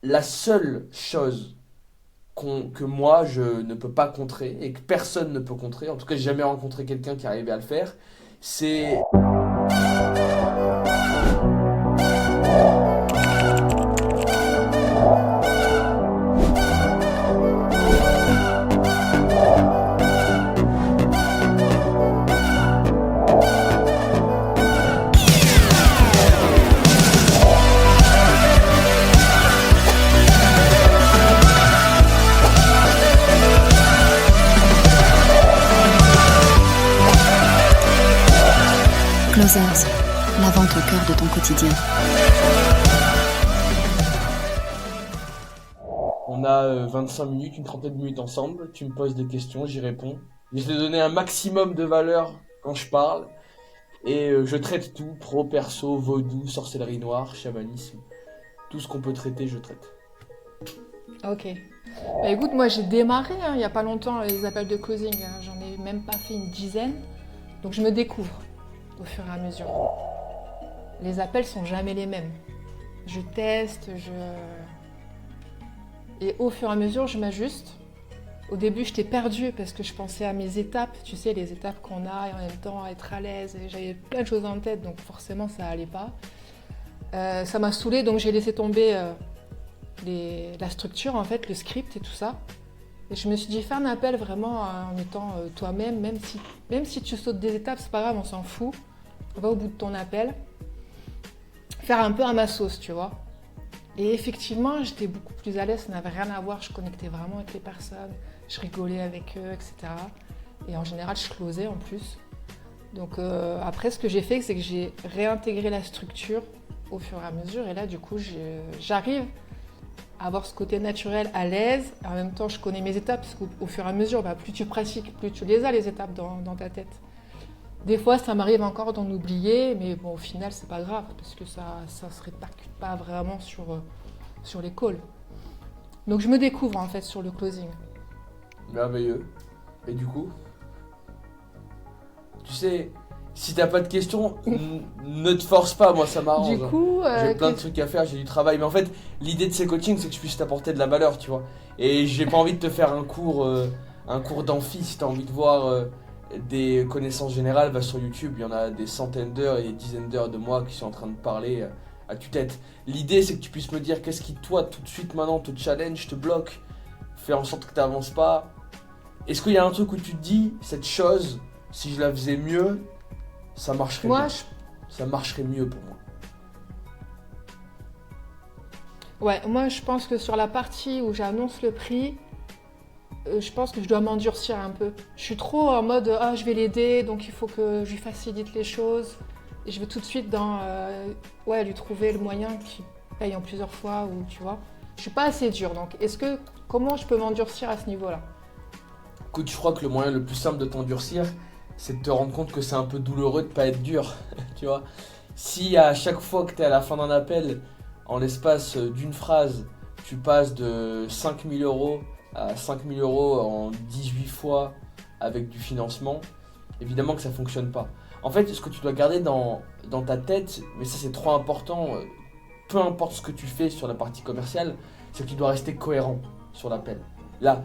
La seule chose que moi je ne peux pas contrer et que personne ne peut contrer, en tout cas j'ai jamais rencontré quelqu'un qui arrivait à le faire, c'est Closers, la vente au cœur de ton quotidien. on a 25 minutes, une trentaine de minutes ensemble, tu me poses des questions, j'y réponds. Je vais te donner un maximum de valeur quand je parle et je traite tout, pro, perso, vaudou, sorcellerie noire, chamanisme, tout ce qu'on peut traiter, je traite. Ok. Bah écoute, moi j'ai démarré il n'y a pas longtemps les appels de closing. J'en ai même pas fait une dizaine. Donc je me découvre au fur et à mesure. Les appels sont jamais les mêmes. Je teste, et au fur et à mesure je m'ajuste. Au début j'étais perdue parce que je pensais à mes étapes, tu sais, les étapes qu'on a et en même temps être à l'aise. Et j'avais plein de choses en tête, donc forcément ça allait pas. Ça m'a saoulée, donc j'ai laissé tomber la structure, en fait, le script et tout ça. Et je me suis dit, fais un appel vraiment en étant toi-même, même si tu sautes des étapes, c'est pas grave, on s'en fout. Va au bout de ton appel. Faire un peu à ma sauce, tu vois. Et effectivement, j'étais beaucoup plus à l'aise, ça n'avait rien à voir, je connectais vraiment avec les personnes, je rigolais avec eux, etc. Et en général, je closais en plus. Donc après, ce que j'ai fait, c'est que j'ai réintégré la structure au fur et à mesure. Et là, du coup, j'arrive à avoir ce côté naturel, à l'aise. En même temps, je connais mes étapes, parce qu'au fur et à mesure, plus tu pratiques, plus tu les as, les étapes dans ta tête. Des fois, ça m'arrive encore d'en oublier, mais bon, au final, c'est pas grave, parce que ça se répercute pas vraiment sur les calls. Donc je me découvre en fait sur le closing. Merveilleux. Et du coup, tu sais, si t'as pas de questions, ne te force pas, moi ça m'arrange. Du coup, J'ai plein de trucs à faire, j'ai du travail. Mais en fait, l'idée de ces coachings, c'est que je puisse t'apporter de la valeur, tu vois. Et j'ai pas envie de te faire un cours d'amphi. Si t'as envie de voir des connaissances générales, va sur YouTube. Il y en a des centaines d'heures et des dizaines d'heures de moi qui sont en train de parler à tue-tête. L'idée, c'est que tu puisses me dire qu'est-ce qui, toi, tout de suite maintenant, te challenge, te bloque, fait en sorte que t'avances pas. Est-ce qu'il y a un truc où tu te dis, cette chose, si je la faisais mieux, ça marcherait moi, bien. Ça marcherait mieux pour moi. moi, je pense que sur la partie où j'annonce le prix, je pense que je dois m'endurcir un peu. Je suis trop en mode ah je vais l'aider donc il faut que je lui facilite les choses et je vais tout de suite dans lui trouver le moyen qui paye en plusieurs fois ou tu vois. Je suis pas assez dure donc comment je peux m'endurcir à ce niveau-là? Écoute, je crois que le moyen le plus simple de t'endurcir, c'est de te rendre compte que c'est un peu douloureux de pas être dur. Tu vois. Si à chaque fois que tu es à la fin d'un appel, en l'espace d'une phrase, tu passes de 5 000 € à 5 000 € en 18 fois avec du financement, évidemment que ça fonctionne pas. En fait, ce que tu dois garder dans ta tête, mais ça c'est trop important, peu importe ce que tu fais sur la partie commerciale, c'est que tu dois rester cohérent sur l'appel. Là,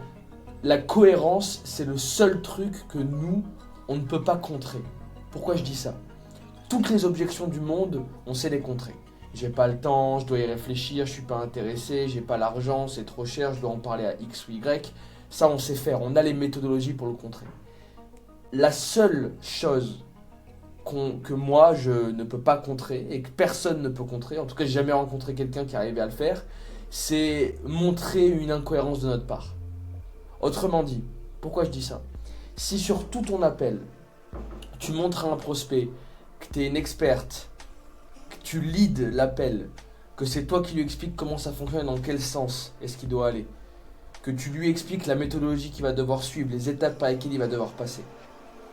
la cohérence, c'est le seul truc que nous, on ne peut pas contrer. Pourquoi je dis ça? Toutes les objections du monde, on sait les contrer. J'ai pas le temps, je dois y réfléchir, je suis pas intéressé, j'ai pas l'argent, c'est trop cher, je dois en parler à X ou Y. Ça, on sait faire, on a les méthodologies pour le contrer. La seule chose que moi, je ne peux pas contrer, et que personne ne peut contrer, en tout cas, j'ai jamais rencontré quelqu'un qui arrivait à le faire, c'est montrer une incohérence de notre part. Autrement dit, pourquoi je dis ça? Si sur tout ton appel, tu montres à un prospect que tu es une experte, que tu leads l'appel, que c'est toi qui lui expliques comment ça fonctionne et dans quel sens est-ce qu'il doit aller, que tu lui expliques la méthodologie qu'il va devoir suivre, les étapes par lesquelles il va devoir passer,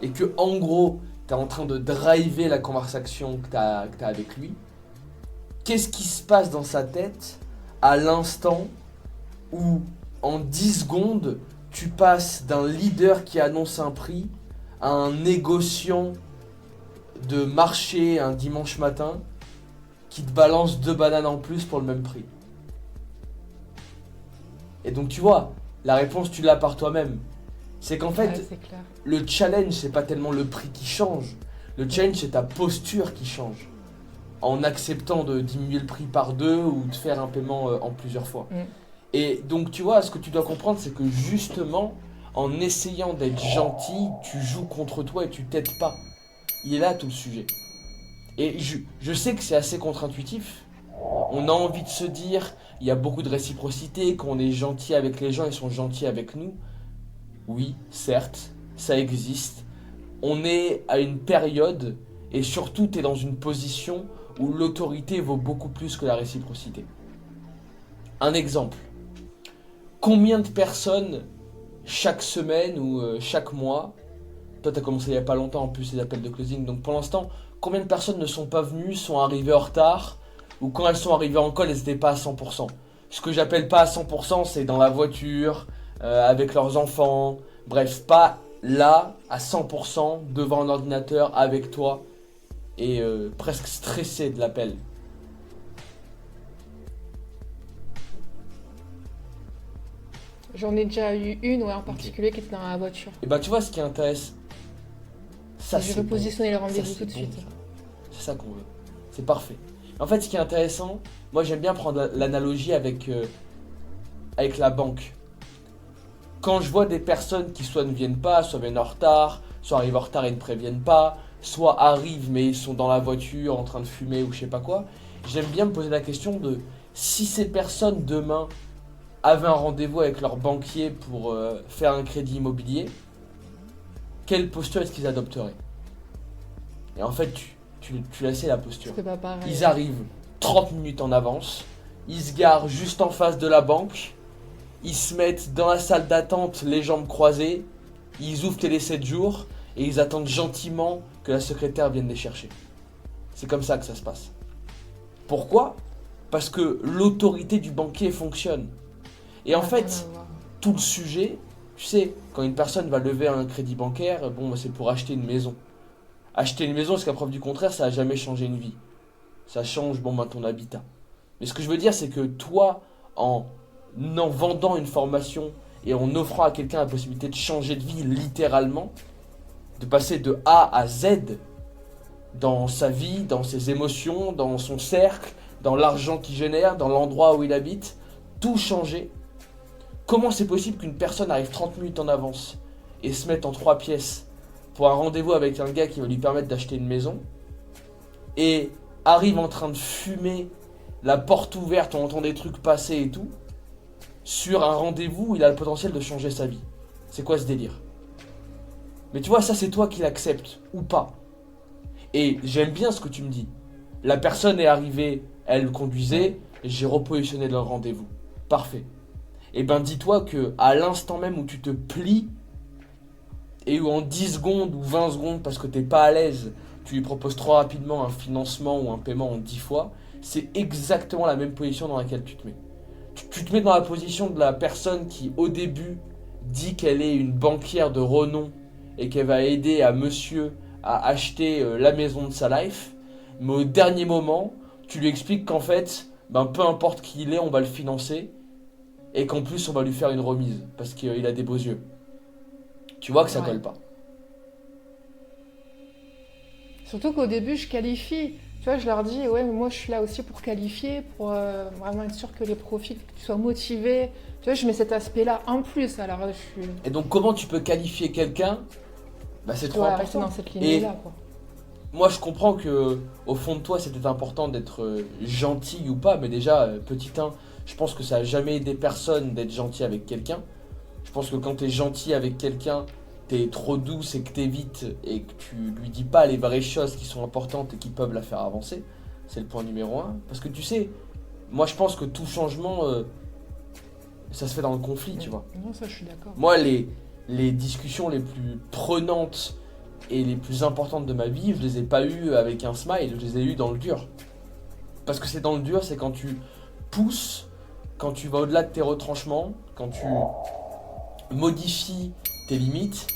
et que en gros, tu es en train de driver la conversation que tu as avec lui, qu'est-ce qui se passe dans sa tête à l'instant où, en 10 secondes, tu passes d'un leader qui annonce un prix à un négociant de marché un dimanche matin qui te balance 2 bananes en plus pour le même prix? Et donc tu vois, la réponse tu l'as par toi-même. C'est qu'en fait, Ouais, c'est clair. le challenge, c'est pas tellement le prix qui change. Le challenge, c'est ta posture qui change. En acceptant de diminuer le prix par deux ou de faire un paiement en plusieurs fois. Mm. Et donc, tu vois, ce que tu dois comprendre, c'est que justement, en essayant d'être gentil, tu joues contre toi et tu t'aides pas. Il est là tout le sujet. Et je sais que c'est assez contre-intuitif. On a envie de se dire, il y a beaucoup de réciprocité, qu'on est gentil avec les gens, ils sont gentils avec nous. Oui, certes, ça existe. On est à une période, et surtout, tu es dans une position où l'autorité vaut beaucoup plus que la réciprocité. Un exemple. Combien de personnes, chaque semaine ou chaque mois, toi tu as commencé il n'y a pas longtemps en plus les appels de closing, donc pour l'instant, combien de personnes ne sont pas venues, sont arrivées en retard, ou quand elles sont arrivées en call, elles n'étaient pas à 100%. Ce que j'appelle pas à 100%, c'est dans la voiture, avec leurs enfants, bref, pas là, à 100%, devant un ordinateur, avec toi, et presque stressé de l'appel. J'en ai déjà eu une, ouais, en particulier, qui était dans la voiture. Et bah tu vois ce qui intéresse, ça J'ai c'est bon. repositionné le rendez-vous Ça, tout de c'est suite. bon, ça. C'est ça qu'on veut. C'est parfait. En fait, ce qui est intéressant, moi j'aime bien prendre l'analogie avec la banque. Quand je vois des personnes qui soit ne viennent pas, soit viennent en retard, soit arrivent en retard et ne préviennent pas, soit arrivent mais ils sont dans la voiture en train de fumer ou je sais pas quoi, j'aime bien me poser la question de si ces personnes demain avaient un rendez-vous avec leur banquier pour faire un crédit immobilier, quelle posture est-ce qu'ils adopteraient? Et en fait, tu laissais la posture. C'est pas pareil. Ils arrivent 30 minutes en avance, ils se garent juste en face de la banque, ils se mettent dans la salle d'attente les jambes croisées, ils ouvrent les 7 jours et ils attendent gentiment que la secrétaire vienne les chercher. C'est comme ça que ça se passe. Pourquoi? Parce que l'autorité du banquier fonctionne. Et en Ça a fait, rien à voir. tout le sujet, tu sais, quand une personne va lever un crédit bancaire, bon, c'est pour acheter une maison. Acheter une maison, jusqu'à preuve du contraire, ça n'a jamais changé une vie. Ça change, bon, ben, ton habitat. Mais ce que je veux dire, c'est que toi, en vendant une formation et en offrant à quelqu'un la possibilité de changer de vie littéralement, de passer de A à Z dans sa vie, dans ses émotions, dans son cercle, dans l'argent qu'il génère, dans l'endroit où il habite, tout changer. Comment c'est possible qu'une personne arrive 30 minutes en avance et se mette en 3 pièces pour un rendez-vous avec un gars qui va lui permettre d'acheter une maison et arrive en train de fumer, la porte ouverte, on entend des trucs passer et tout, sur un rendez-vous où il a le potentiel de changer sa vie? C'est quoi ce délire? Mais tu vois, ça c'est toi qui l'acceptes ou pas. Et j'aime bien ce que tu me dis. La personne est arrivée, elle conduisait, j'ai repositionné le rendez-vous. Parfait. Et ben dis-toi que à l'instant même où tu te plies et où en 10 secondes ou 20 secondes parce que t'es pas à l'aise, tu lui proposes trop rapidement un financement ou un paiement en 10 fois, c'est exactement la même position dans laquelle tu te mets. Tu te mets dans la position de la personne qui au début dit qu'elle est une banquière de renom et qu'elle va aider à monsieur à acheter la maison de sa life, mais au dernier moment, tu lui expliques qu'en fait, ben, peu importe qui il est, on va le financer et qu'en plus on va lui faire une remise parce qu'il a des beaux yeux. Tu vois que ça Ouais. colle pas. Surtout qu'au début, je qualifie. Tu vois, je leur dis, ouais, mais moi, je suis là aussi pour qualifier, pour vraiment être sûr que les profils, que tu sois motivé. Tu vois, je mets cet aspect-là en plus. Alors, je suis. Et donc comment tu peux qualifier quelqu'un? Bah, c'est Je trop dois rester important. dans cette lignée-là, quoi. Moi je comprends que au fond de toi c'était important d'être gentil ou pas, mais déjà petit 1, je pense que ça a jamais aidé personne d'être gentil avec quelqu'un. Je pense que quand t'es gentil avec quelqu'un, t'es trop douce et que t'évites et que tu lui dis pas les vraies choses qui sont importantes et qui peuvent la faire avancer. C'est le point numéro 1. Parce que tu sais, moi je pense que tout changement, ça se fait dans le conflit, tu vois. Non, ça, je suis d'accord. Moi, les discussions les plus prenantes et les plus importantes de ma vie, je les ai pas eues avec un smile, je les ai eues dans le dur. Parce que c'est dans le dur, c'est quand tu pousses, quand tu vas au-delà de tes retranchements, quand tu modifies tes limites,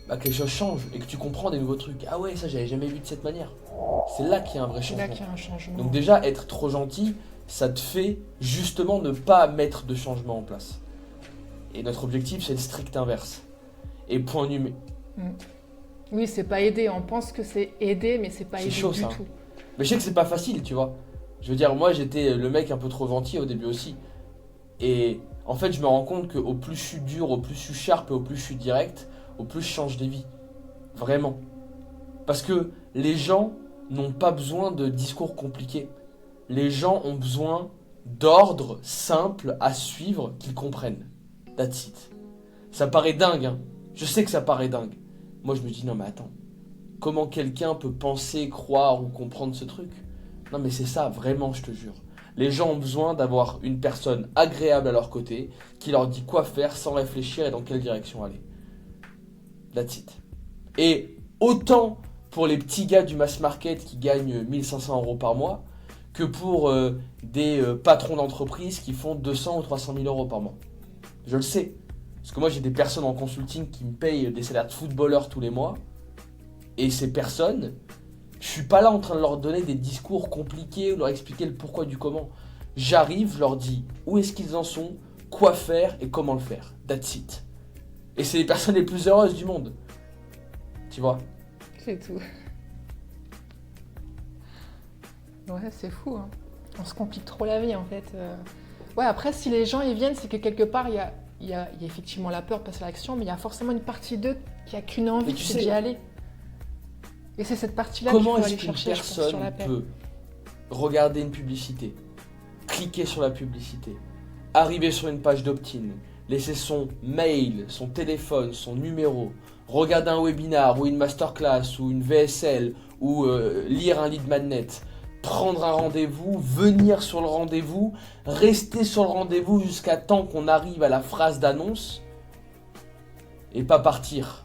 bah, que les choses changent et que tu comprends des nouveaux trucs. Ah ouais, ça j'avais jamais vu de cette manière. C'est là qu'il y a un vrai C'est là changement. qu'il y a un changement. Donc déjà, être trop gentil, ça te fait justement ne pas mettre de changement en place. Et notre objectif, c'est le strict inverse. Et point numéro... Oui, c'est pas aider. On pense que c'est aider, mais c'est pas C'est aider chaud, du ça. tout. Mais je sais que c'est pas facile, tu vois. Je veux dire, moi, j'étais le mec un peu trop gentil au début aussi. Et en fait, je me rends compte qu'au plus je suis dur, au plus je suis sharp et au plus je suis direct, au plus je change des vies. Vraiment. Parce que les gens n'ont pas besoin de discours compliqués. Les gens ont besoin d'ordres simples à suivre qu'ils comprennent. That's it. Ça paraît dingue, hein. Je sais que ça paraît dingue. Moi, je me dis, non, mais attends. Comment quelqu'un peut penser, croire ou comprendre ce truc? Non, mais c'est ça, vraiment, je te jure. Les gens ont besoin d'avoir une personne agréable à leur côté qui leur dit quoi faire sans réfléchir et dans quelle direction aller. That's it. Et autant pour les petits gars du mass market qui gagnent 1500 € par mois que pour des patrons d'entreprise qui font 200 ou 300 000 € par mois. Je le sais. Parce que moi, j'ai des personnes en consulting qui me payent des salaires de footballeurs tous les mois. Et ces personnes, je suis pas là en train de leur donner des discours compliqués ou leur expliquer le pourquoi du comment. J'arrive, je leur dis où est-ce qu'ils en sont, quoi faire et comment le faire. That's it. Et c'est les personnes les plus heureuses du monde. Tu vois? C'est tout. Ouais, c'est fou. Hein. On se complique trop la vie en fait. Ouais, après, si les gens ils viennent, c'est que quelque part, il y a effectivement la peur de passer à l'action, mais il y a forcément une partie d'eux qui a qu'une envie, c'est d'y aller. Et c'est cette partie-là qu'il faut comment aller est-ce qu'une chercher, je pense, sur personne l'appel. peut regarder une publicité, cliquer sur la publicité, arriver sur une page d'opt-in, laisser son mail, son téléphone, son numéro, regarder un webinar ou une masterclass ou une VSL ou lire un lead magnet, prendre un rendez-vous, venir sur le rendez-vous, rester sur le rendez-vous jusqu'à temps qu'on arrive à la phrase d'annonce et pas partir.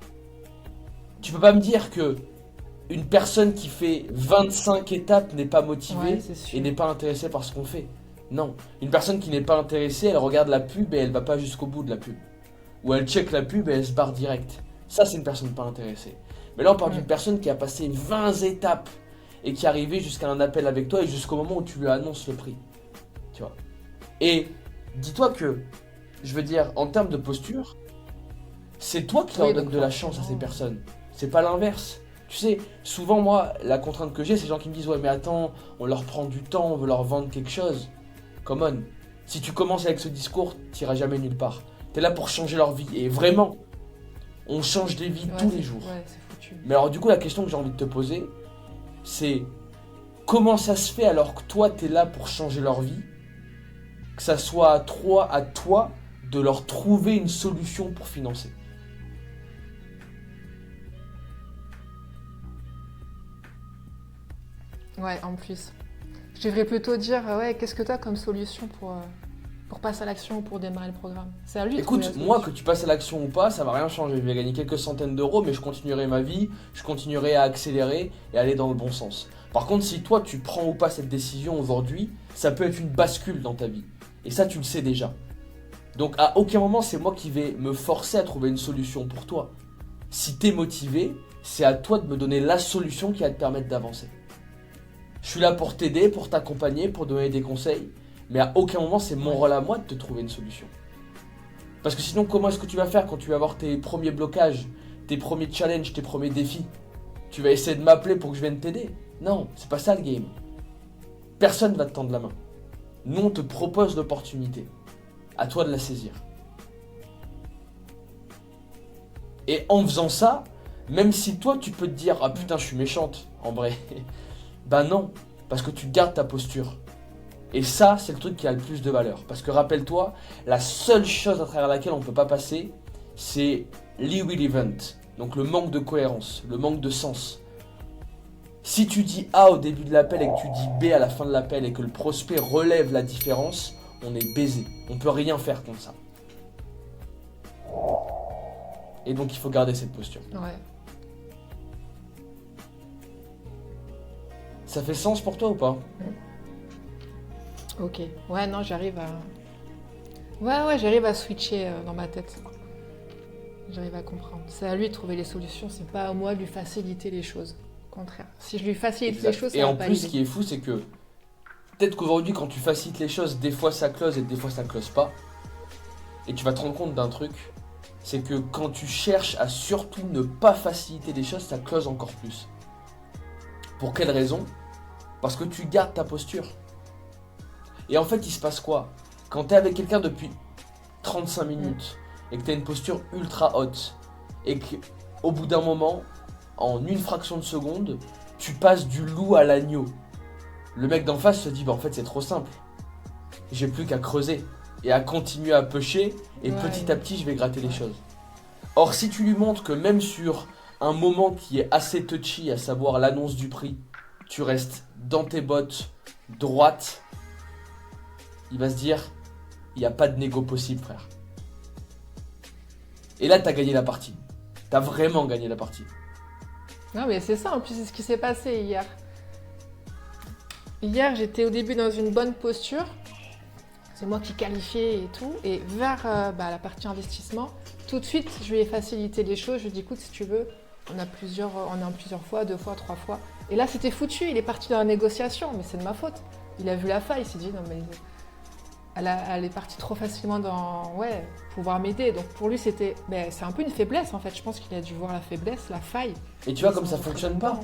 Tu peux pas me dire que une personne qui fait 25 étapes n'est pas motivée Ouais, c'est sûr. et n'est pas intéressée par ce qu'on fait. Non, une personne qui n'est pas intéressée, elle regarde la pub et elle va pas jusqu'au bout de la pub. Ou elle check la pub et elle se barre direct. Ça, c'est une personne pas intéressée. Mais là, on parle d'une personne qui a passé 20 étapes et qui est arrivée jusqu'à un appel avec toi et jusqu'au moment où tu lui annonces le prix. Tu vois. Et dis-toi que, je veux dire, en termes de posture, c'est toi qui leur donne de la chance à ces personnes. C'est pas l'inverse. Tu sais, souvent, moi, la contrainte que j'ai, c'est les gens qui me disent « Ouais, mais attends, on leur prend du temps, on veut leur vendre quelque chose. » Come on. Si tu commences avec ce discours, t'iras jamais nulle part. T'es là pour changer leur vie. Et vraiment, on change des vies tous les jours. Ouais, c'est foutu. Mais alors, du coup, la question que j'ai envie de te poser, c'est comment ça se fait alors que toi, t'es là pour changer leur vie, que ça soit à toi de leur trouver une solution pour financer. Ouais, en plus. Je devrais plutôt dire, ouais, qu'est-ce que tu as comme solution pour passer à l'action ou pour démarrer le programme? C'est à lui de trouver Écoute, la moi, solution. que tu passes à l'action ou pas, ça va rien changer. Je vais gagner quelques centaines d'euros, mais je continuerai ma vie, je continuerai à accélérer et aller dans le bon sens. Par contre, si toi, tu prends ou pas cette décision aujourd'hui, ça peut être une bascule dans ta vie. Et ça, tu le sais déjà. Donc, à aucun moment, c'est moi qui vais me forcer à trouver une solution pour toi. Si t'es motivé, c'est à toi de me donner la solution qui va te permettre d'avancer. Je suis là pour t'aider, pour t'accompagner, pour donner des conseils, mais à aucun moment c'est mon rôle à moi de te trouver une solution. Parce que sinon, comment est-ce que tu vas faire quand tu vas avoir tes premiers blocages, tes premiers challenges, tes premiers défis? Tu vas essayer de m'appeler pour que je vienne t'aider? Non, c'est pas ça le game. Personne va te tendre la main. Nous, on te propose l'opportunité. À toi de la saisir. Et en faisant ça, même si toi tu peux te dire « Ah putain, je suis méchante, en vrai », bah non, parce que tu gardes ta posture. Et ça, c'est le truc qui a le plus de valeur. Parce que rappelle-toi, la seule chose à travers laquelle on ne peut pas passer, c'est l'irrelevant. Donc le manque de cohérence, le manque de sens. Si tu dis A au début de l'appel et que tu dis B à la fin de l'appel et que le prospect relève la différence, on est baisé. On ne peut rien faire contre ça. Et donc il faut garder cette posture. Ouais. Ça fait sens pour toi ou pas? Ok. Ouais, non, j'arrive à... Ouais, j'arrive à switcher dans ma tête. J'arrive à comprendre. C'est à lui de trouver les solutions, c'est pas à moi de lui faciliter les choses. Au contraire. Si je lui facilite les choses, ça Et va en pas plus, ce l'aider. qui est fou, c'est que peut-être qu'aujourd'hui, quand tu facilites les choses, des fois ça close et des fois ça close pas. Et tu vas te rendre compte d'un truc, c'est que quand tu cherches à surtout ne pas faciliter les choses, ça close encore plus. Pour quelle raison? Parce que tu gardes ta posture. Et en fait, il se passe quoi? Quand tu es avec quelqu'un depuis 35 minutes et que tu as une posture ultra haute et qu'au bout d'un moment, en une fraction de seconde, tu passes du loup à l'agneau. Le mec d'en face se dit, bah en fait c'est trop simple. J'ai plus qu'à creuser et à continuer à pêcher et petit à petit je vais gratter les choses. Or si tu lui montres que même sur un moment qui est assez touchy, à savoir l'annonce du prix, tu restes dans tes bottes, droite, il va se dire, il n'y a pas de négo possible frère. Et là t'as gagné la partie. T'as vraiment gagné la partie. Non mais c'est ça, en plus c'est ce qui s'est passé hier. Hier j'étais au début dans une bonne posture, c'est moi qui qualifiais et tout, et vers la partie investissement, tout de suite je lui ai facilité les choses, je lui ai dit écoute si tu veux, on a plusieurs fois, 2 fois, 3 fois. Et là c'était foutu, il est parti dans la négociation, mais c'est de ma faute. Il a vu la faille, il s'est dit non mais elle est partie trop facilement dans pouvoir m'aider. Donc pour lui c'est un peu une faiblesse en fait. Je pense qu'il a dû voir la faiblesse, la faille. Et tu vois comme ça fonctionne pas.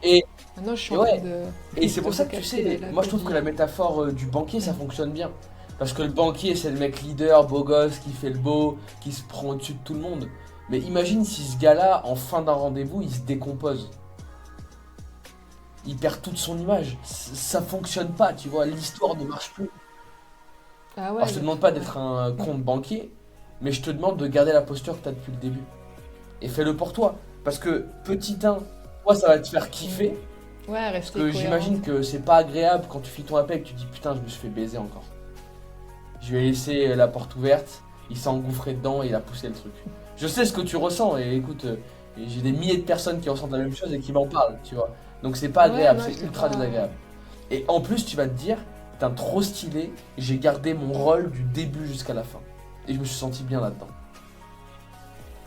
Et maintenant je suis en train de. Et c'est pour ça que tu sais, moi je trouve que la métaphore du banquier ça fonctionne bien. Parce que le banquier c'est le mec leader, beau gosse, qui fait le beau, qui se prend au-dessus de tout le monde. Mais imagine si ce gars-là, en fin d'un rendez-vous, il se décompose. Il perd toute son image. Ça fonctionne pas, tu vois, l'histoire ne marche plus. Ah ouais, Alors je te demande pas d'être un compte banquier, mais je te demande de garder la posture que tu as depuis le début. Et fais-le pour toi. Parce que petit 1, toi ça va te faire kiffer. Ouais, parce que j'imagine que c'est pas agréable quand tu finis ton appel et que tu te dis putain je me suis fait baiser encore. Je lui ai laissé la porte ouverte, il s'est engouffré dedans et il a poussé le truc. Je sais ce que tu ressens et écoute, j'ai des milliers de personnes qui ressentent la même chose et qui m'en parlent, tu vois. Donc c'est pas agréable, c'est ultra désagréable. Et en plus tu vas te dire, putain trop stylé, j'ai gardé mon rôle du début jusqu'à la fin. Et je me suis senti bien là-dedans.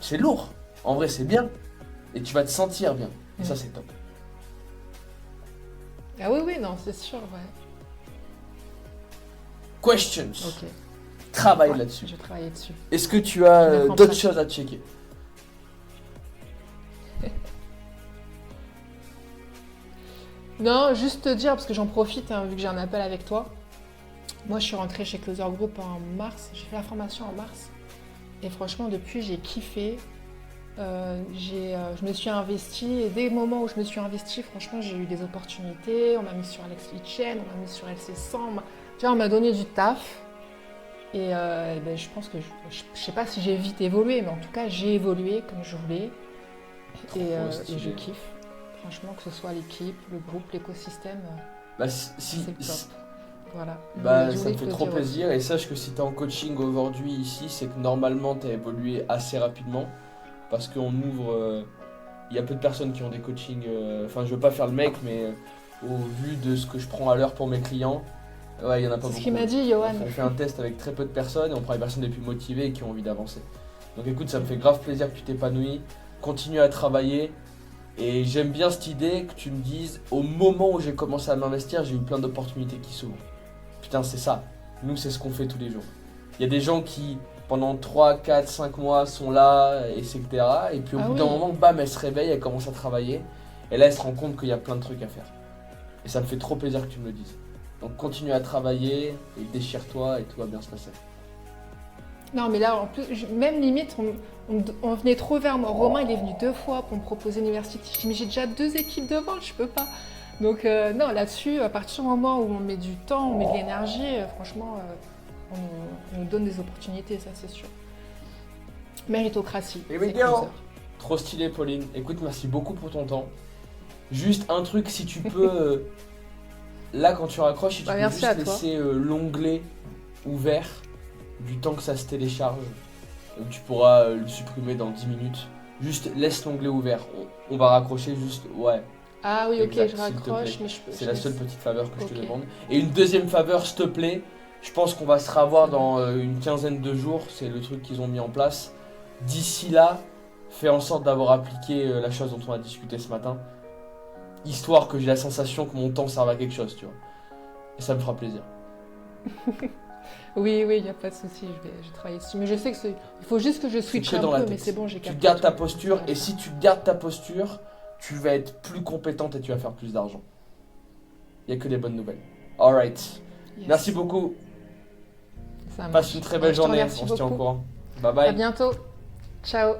C'est lourd, en vrai c'est bien. Et tu vas te sentir bien. Et ça c'est top. Ah oui, non, c'est sûr, ouais. Questions. Ok. Travaille là-dessus. Je vais travailler dessus. Est-ce que tu as d'autres choses à checker? Non, juste te dire, parce que j'en profite, hein, vu que j'ai un appel avec toi. Moi, je suis rentrée chez Closer Group en mars. J'ai fait la formation en mars. Et franchement, depuis, j'ai kiffé. Je me suis investie. Et dès le moment où je me suis investie, franchement, j'ai eu des opportunités. On m'a mis sur Alex Litchen, on m'a mis sur LC100. Tu vois, on m'a donné du taf. Et je pense que, je sais pas si j'ai vite évolué, mais en tout cas, j'ai évolué comme je voulais. Et je kiffe. Franchement, que ce soit l'équipe, le groupe, l'écosystème, c'est le top. Voilà. Ça me fait trop plaisir. Et sache que si tu es en coaching aujourd'hui ici, c'est que normalement tu as évolué assez rapidement. Parce qu'on ouvre... Il y a peu de personnes qui ont des coachings... Enfin, je veux pas faire le mec, mais au vu de ce que je prends à l'heure pour mes clients, il y en a pas beaucoup. C'est ce qu'il m'a dit, Johan. On fait un test avec très peu de personnes et on prend les personnes les plus motivées et qui ont envie d'avancer. Donc écoute, ça me fait grave plaisir que tu t'épanouis. Continue à travailler. Et j'aime bien cette idée que tu me dises, au moment où j'ai commencé à m'investir, j'ai eu plein d'opportunités qui s'ouvrent. Putain, c'est ça. Nous, c'est ce qu'on fait tous les jours. Il y a des gens qui, pendant 3, 4, 5 mois, sont là, etc. Et puis au bout d'un moment, bam, elle se réveille, elle commence à travailler. Et là, elle se rend compte qu'il y a plein de trucs à faire. Et ça me fait trop plaisir que tu me le dises. Donc continue à travailler, et déchire-toi, et tout va bien se passer. Non, mais là, en plus, même limite, on venait trop vers moi. Romain, il est venu 2 fois pour me proposer University. Mais j'ai déjà 2 équipes devant, je peux pas. Donc, non, là-dessus, à partir du moment où on met du temps, on met de l'énergie, franchement, on nous donne des opportunités, ça, c'est sûr. Méritocratie. Trop stylé, Pauline. Écoute, merci beaucoup pour ton temps. Juste un truc, si tu peux... là, quand tu raccroches, si tu peux juste laisser l'onglet ouvert du temps que ça se télécharge. Donc tu pourras le supprimer dans 10 minutes. Juste laisse l'onglet ouvert. On va raccrocher juste... Ouais. Ah oui, exact, ok, je raccroche, mais je peux... C'est la seule petite faveur que je te demande. Et une deuxième faveur, s'il te plaît. Je pense qu'on va se revoir dans une quinzaine de jours. C'est le truc qu'ils ont mis en place. D'ici là, fais en sorte d'avoir appliqué la chose dont on a discuté ce matin. Histoire que j'ai la sensation que mon temps serve à quelque chose, tu vois. Et ça me fera plaisir. Oui, il n'y a pas de souci, je vais travailler dessus. Mais je sais que il faut juste que je switch que un dans la peu, tête. mais c'est bon, j'ai Tu capté gardes ta tout. posture, et si tu gardes ta posture, tu vas être plus compétente et tu vas faire plus d'argent. Il n'y a que des bonnes nouvelles. Alright. Yes. Merci beaucoup. Ça marche. Passe une très belle Je te journée. remercie On se tient au beaucoup. courant. Bye À bye. bientôt. Ciao.